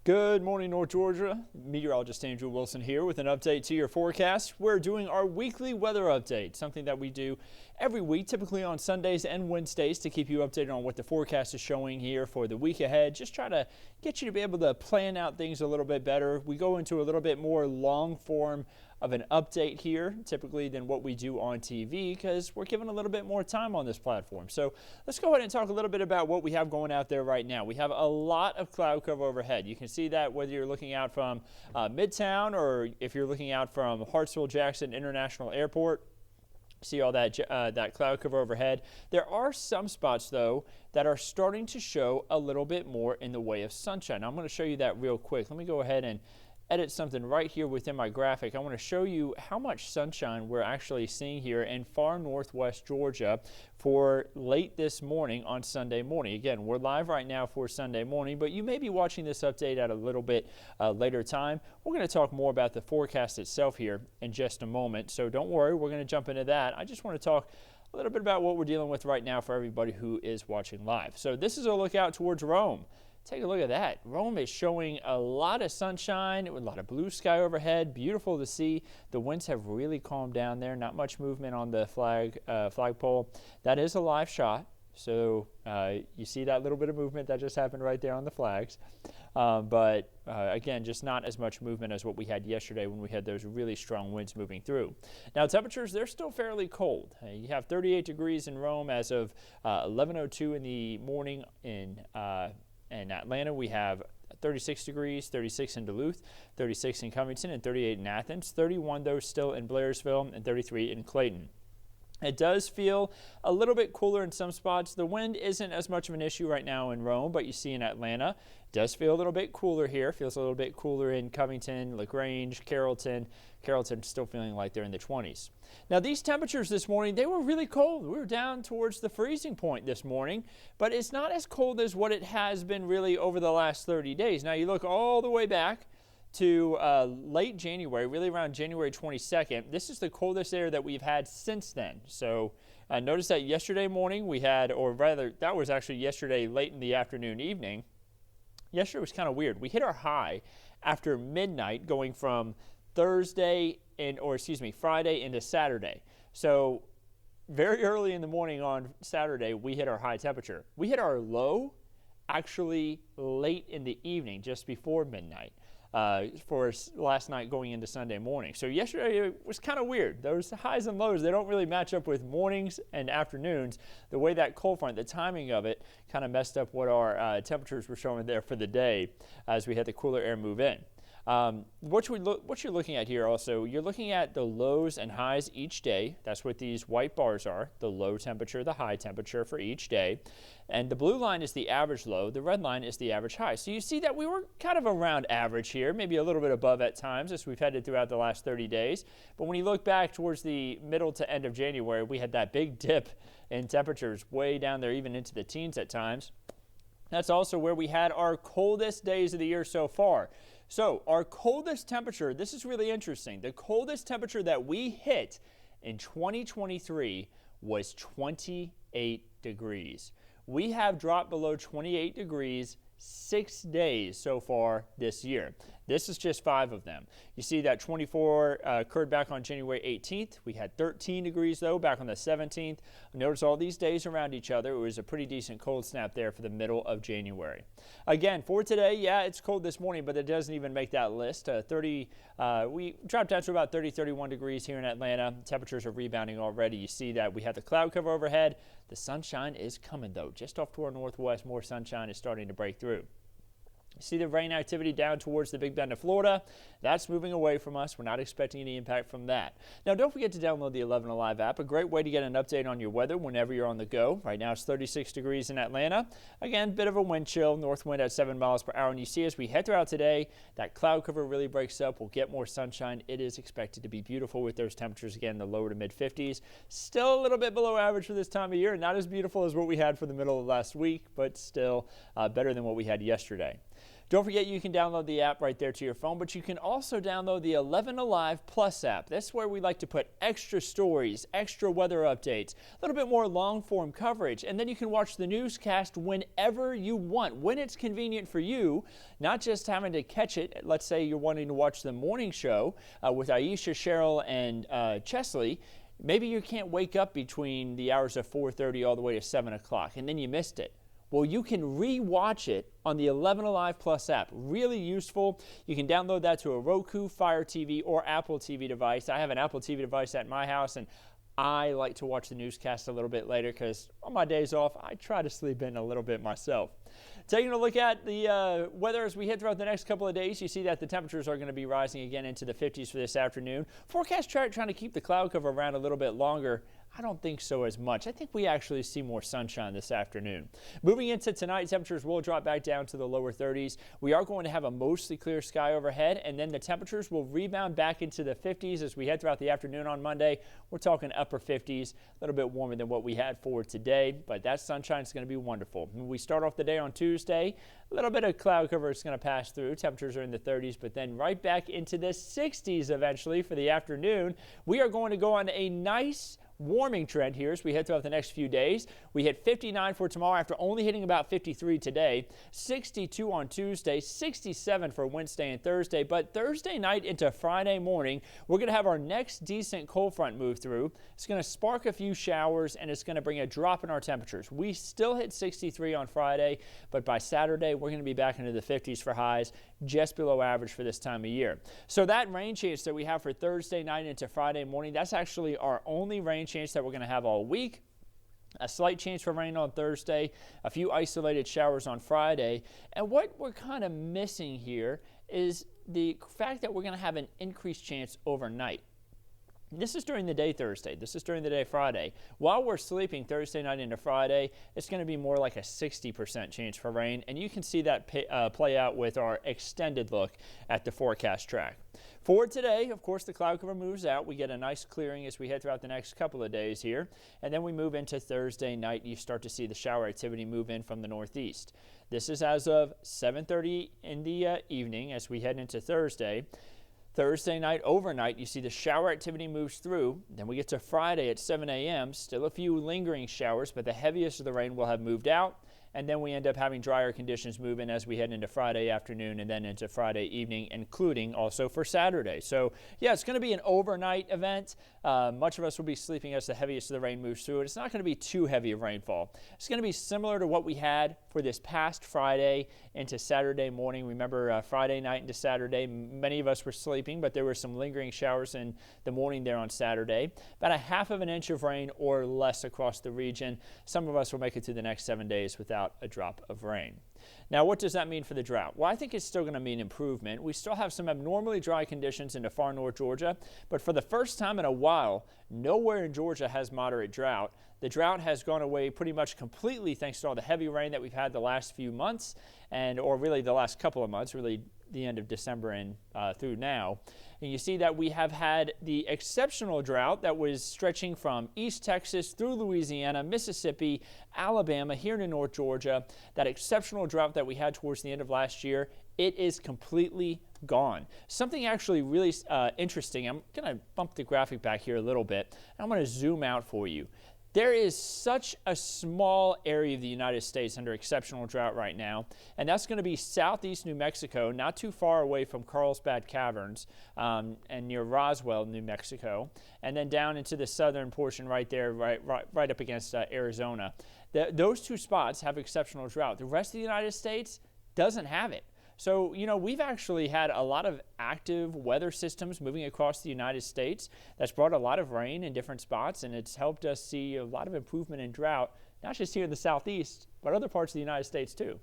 Good morning, North Georgia. Meteorologist Andrew Wilson here with an update to your forecast. We're doing our weekly weather update, something that we do every week, typically on Sundays and Wednesdays, to keep you updated on what the forecast is showing here for the week ahead. Just try to get you to be able to plan out things a little bit better. We go into a little bit more long form of an update here typically than what we do on TV because we're given a little bit more time on this platform. So let's go ahead and talk a little bit about what we have going out there right now. We have a lot of cloud cover overhead. You can see that whether you're looking out from Midtown or if you're looking out from Hartsfield-Jackson International Airport. See all that that cloud cover overhead. There are some spots though that are starting to show a little bit more in the way of sunshine. I'm going to show you that real quick. Let me go ahead and edit something right here within my graphic. I want to show you how much sunshine we're actually seeing here in far northwest Georgia for late this morning on Sunday morning. Again, we're live right now for Sunday morning, but you may be watching this update at a little bit later time. We're going to talk more about the forecast itself here in just a moment, so don't worry, we're going to jump into that. I just want to talk a little bit about what we're dealing with right now for everybody who is watching live. So this is a look out towards Rome. Take a look at that. Rome is showing a lot of sunshine, a lot of blue sky overhead. Beautiful to see. The winds have really calmed down there. Not much movement on the flagpole. That is a live shot. So you see that little bit of movement that just happened right there on the flags. But again, just not as much movement as what we had yesterday when we had those really strong winds moving through. Now temperatures, they're still fairly cold. You have 38 degrees in Rome as of 11:02 in the morning in Atlanta. We have 36 degrees, 36 in Duluth, 36 in Covington, and 38 in Athens, 31 though still in Blairsville, and 33 in Clayton. It does feel a little bit cooler in some spots. The wind isn't as much of an issue right now in Rome, but you see in Atlanta, it does feel a little bit cooler here. Feels a little bit cooler in Covington, LaGrange, Carrollton. Carrollton still feeling like they're in the 20s. Now these temperatures this morning, they were really cold. We were down towards the freezing point this morning, but it's not as cold as what it has been really over the last 30 days. Now you look all the way back to late January, really around January 22nd. This is the coldest air that we've had since then. So notice that yesterday morning we had, or rather that was actually yesterday late in the afternoon, evening. Yesterday was kind of weird. We hit our high after midnight going from Friday into Saturday. So very early in the morning on Saturday, we hit our high temperature. We hit our low actually late in the evening, just before midnight. For last night going into Sunday morning. So yesterday it was kind of weird. Those highs and lows, they don't really match up with mornings and afternoons. The way that cold front, the timing of it kind of messed up what our temperatures were showing there for the day as we had the cooler air move in. What you're looking at here also, you're looking at the lows and highs each day. That's what these white bars are, the low temperature, the high temperature for each day. And the blue line is the average low, the red line is the average high. So you see that we were kind of around average here, maybe a little bit above at times as we've headed throughout the last 30 days. But when you look back towards the middle to end of January, we had that big dip in temperatures way down there, even into the teens at times. That's also where we had our coldest days of the year so far. So our coldest temperature, this is really interesting. The coldest temperature that we hit in 2023 was 28 degrees. We have dropped below 28 degrees 6 days so far this year. This is just 5 of them. You see that 24 occurred back on January 18th. We had 13 degrees though back on the 17th. Notice all these days around each other. It was a pretty decent cold snap there for the middle of January. Again, for today, yeah, it's cold this morning, but it doesn't even make that list. We dropped down to about 30, 31 degrees here in Atlanta. Temperatures are rebounding already. You see that we have the cloud cover overhead. The sunshine is coming though. Just off to our northwest, more sunshine is starting to break through. See the rain activity down towards the Big Bend of Florida. That's moving away from us. We're not expecting any impact from that. Now, don't forget to download the 11 Alive app, a great way to get an update on your weather whenever you're on the go. Right now, it's 36 degrees in Atlanta. Again, bit of a wind chill, north wind at 7 miles per hour. And you see as we head throughout today, that cloud cover really breaks up. We'll get more sunshine. It is expected to be beautiful with those temperatures, again, the lower to mid 50s. Still a little bit below average for this time of year. Not as beautiful as what we had for the middle of last week, but still better than what we had yesterday. Don't forget you can download the app right there to your phone, but you can also download the 11 Alive Plus app. That's where we like to put extra stories, extra weather updates, a little bit more long-form coverage, and then you can watch the newscast whenever you want, when it's convenient for you, not just having to catch it. Let's say you're wanting to watch the morning show with Aisha, Cheryl, and Chesley. Maybe you can't wake up between the hours of 4:30 all the way to 7 o'clock, and then you missed it. Well, you can re-watch it on the 11 Alive Plus app. Really useful. You can download that to a Roku, Fire TV, or Apple TV device. I have an Apple TV device at my house, and I like to watch the newscast a little bit later because on my days off, I try to sleep in a little bit myself. Taking a look at the weather as we head throughout the next couple of days, you see that the temperatures are going to be rising again into the 50s for this afternoon. Forecast chart trying to keep the cloud cover around a little bit longer. I don't think so as much. I think we actually see more sunshine this afternoon. Moving into tonight, temperatures will drop back down to the lower 30s. We are going to have a mostly clear sky overhead, and then the temperatures will rebound back into the 50s as we head throughout the afternoon on Monday. We're talking upper 50s, a little bit warmer than what we had for today, but that sunshine is going to be wonderful. When we start off the day on Tuesday, a little bit of cloud cover is going to pass through. Temperatures are in the 30s, but then right back into the 60s eventually for the afternoon. We are going to go on a nice warming trend here as we head throughout the next few days. We hit 59 for tomorrow after only hitting about 53 today, 62 on Tuesday, 67 for Wednesday and Thursday. But Thursday night into Friday morning, we're going to have our next decent cold front move through. It's going to spark a few showers, and it's going to bring a drop in our temperatures. We still hit 63 on Friday, but by Saturday, we're going to be back into the 50s for highs, just below average for this time of year. So that rain chance that we have for Thursday night into Friday morning, that's actually our only rain chance that we're going to have all week. A slight chance for rain on Thursday, a few isolated showers on Friday. And what we're kind of missing here is the fact that we're going to have an increased chance overnight. This is during the day Thursday. This is during the day Friday. While we're sleeping Thursday night into Friday, it's going to be more like a 60% chance for rain. And you can see that play out with our extended look at the forecast track. For today, of course, the cloud cover moves out. We get a nice clearing as we head throughout the next couple of days here. And then we move into Thursday night. You start to see the shower activity move in from the northeast. This is as of 7:30 in the evening as we head into Thursday. Thursday night, overnight, you see the shower activity moves through. Then we get to Friday at 7 a.m. Still a few lingering showers, but the heaviest of the rain will have moved out. And then we end up having drier conditions move in as we head into Friday afternoon and then into Friday evening, including also for Saturday. So, yeah, it's going to be an overnight event. Much of us will be sleeping as the heaviest of the rain moves through. It's not going to be too heavy of rainfall. It's going to be similar to what we had for this past Friday into Saturday morning. Remember, Friday night into Saturday, many of us were sleeping, but there were some lingering showers in the morning there on Saturday. About a half of an inch of rain or less across the region. Some of us will make it through the next 7 days without a drop of rain. Now, what does that mean for the drought? Well, I think it's still going to mean improvement. We still have some abnormally dry conditions into far north Georgia, but for the first time in a while, nowhere in Georgia has moderate drought. The drought has gone away pretty much completely thanks to all the heavy rain that we've had the last few months, or really the last couple of months, really the end of December and through now. And you see that we have had the exceptional drought that was stretching from East Texas through Louisiana, Mississippi, Alabama, here to North Georgia. That exceptional drought that we had towards the end of last year, it is completely gone. Something actually really interesting. I'm going to bump the graphic back here a little bit, and I'm going to zoom out for you. There is such a small area of the United States under exceptional drought right now, and that's going to be southeast New Mexico, not too far away from Carlsbad Caverns and near Roswell, New Mexico, and then down into the southern portion right there, right up against Arizona. Those two spots have exceptional drought. The rest of the United States doesn't have it. So, you know, we've actually had a lot of active weather systems moving across the United States. That's brought a lot of rain in different spots, and it's helped us see a lot of improvement in drought, not just here in the southeast, but other parts of the United States too.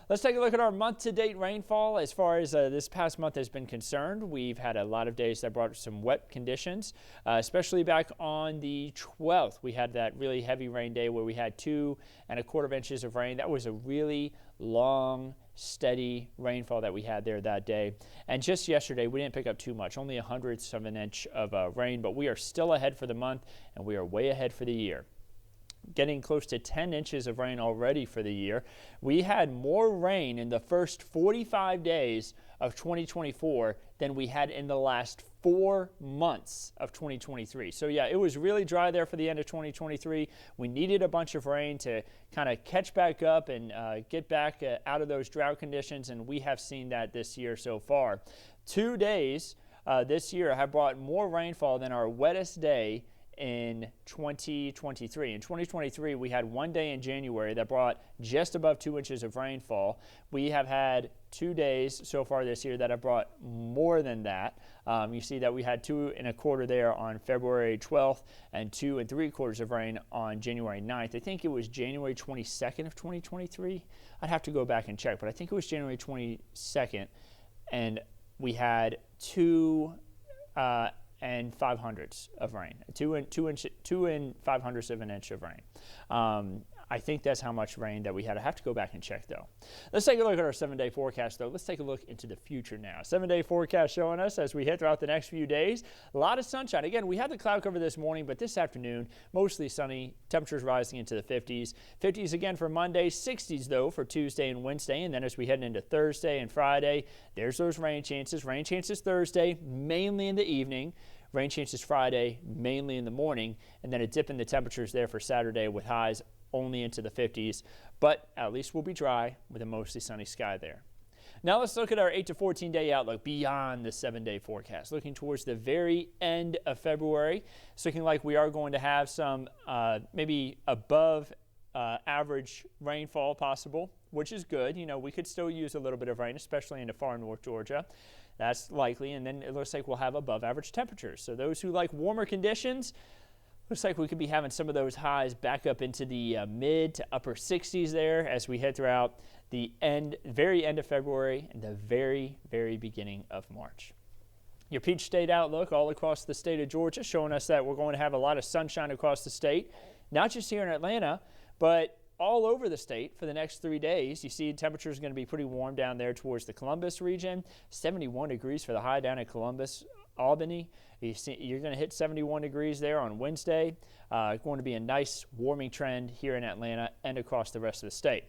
Let's take a look at our month-to-date rainfall as far as this past month has been concerned. We've had a lot of days that brought some wet conditions, especially back on the 12th. We had that really heavy rain day where we had 2¼ inches of rain. That was a really long, steady rainfall that we had there that day. And just yesterday, we didn't pick up too much, only 1/100 of an inch of rain, but we are still ahead for the month, and we are way ahead for the year. getting close to 10 inches of rain already for the year. We had more rain in the first 45 days of 2024 than we had in the last 4 months of 2023. So yeah, it was really dry there for the end of 2023. We needed a bunch of rain to kind of catch back up and get back out of those drought conditions, and we have seen that this year so far. 2 days this year have brought more rainfall than our wettest day in 2023. In 2023, we had 1 day in January that brought just above 2 inches of rainfall. We have had 2 days so far this year that have brought more than that. You see that we had 2 1/4 there on February 12th and 2 3/4 of rain on January 9th. I think it was January 22nd of 2023. I'd have to go back and check, but I think it was January 22nd, and we had 2 and 5/100 of rain, 2 and 5/100 of an inch of rain. I think that's how much rain that we had. I have to go back and check, though. Let's take a look at our 7-day forecast, though. Let's take a look into the future now. 7-day forecast showing us as we head throughout the next few days. A lot of sunshine. Again, we had the cloud cover this morning, but this afternoon, mostly sunny. Temperatures rising into the 50s. 50s again for Monday, 60s, though, for Tuesday and Wednesday. And then as we head into Thursday and Friday, there's those rain chances. Rain chances Thursday, mainly in the evening. Rain chances Friday, mainly in the morning. And then a dip in the temperatures there for Saturday with highs only into the 50s, but at least we'll be dry with a mostly sunny sky there. Now let's look at our 8 to 14 day outlook beyond the 7-day forecast. Looking towards the very end of February, it's looking like we are going to have some maybe above average rainfall possible, which is good. You know, we could still use a little bit of rain, especially into far north Georgia. That's likely, and then it looks like we'll have above average temperatures. So those who like warmer conditions, looks like we could be having some of those highs back up into the mid to upper 60s there as we head throughout the very end of February and the very, very beginning of March. Your Peach State outlook all across the state of Georgia showing us that we're going to have a lot of sunshine across the state, not just here in Atlanta, but all over the state for the next 3 days. You see temperatures are going to be pretty warm down there towards the Columbus region, 71 degrees for the high down at Columbus, Albany. You're going to hit 71 degrees there on Wednesday. Going to be a nice warming trend here in Atlanta and across the rest of the state.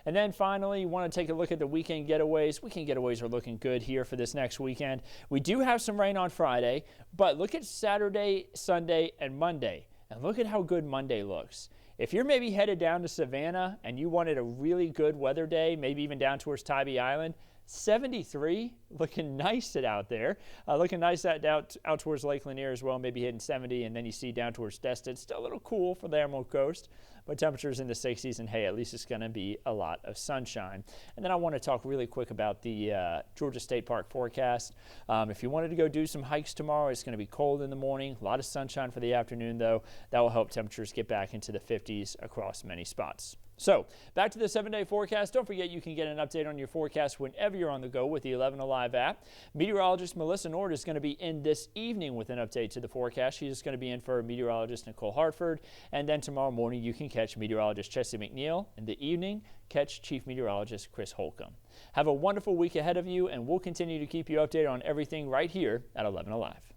And then finally, you want to take a look at the weekend getaways. Weekend getaways are looking good here for this next weekend. We do have some rain on Friday, but look at Saturday, Sunday, and Monday. And look at how good Monday looks. If you're maybe headed down to Savannah and you wanted a really good weather day, maybe even down towards Tybee Island, 73, looking nice out there. Looking nice out towards Lake Lanier as well, maybe hitting 70, and then you see down towards Destin. Still a little cool for the Emerald Coast, but temperatures in the 60s, and hey, at least it's going to be a lot of sunshine. And then I want to talk really quick about the Georgia State Park forecast. If you wanted to go do some hikes tomorrow, it's going to be cold in the morning, a lot of sunshine for the afternoon, though. That will help temperatures get back into the 50s across many spots. So back to the 7-day forecast. Don't forget you can get an update on your forecast whenever you're on the go with the 11 Alive app. Meteorologist Melissa Nord is going to be in this evening with an update to the forecast. She's going to be in for meteorologist Nicole Hartford. And then tomorrow morning you can catch meteorologist Chessie McNeil. In the evening, catch Chief Meteorologist Chris Holcomb. Have a wonderful week ahead of you, and we'll continue to keep you updated on everything right here at 11 Alive.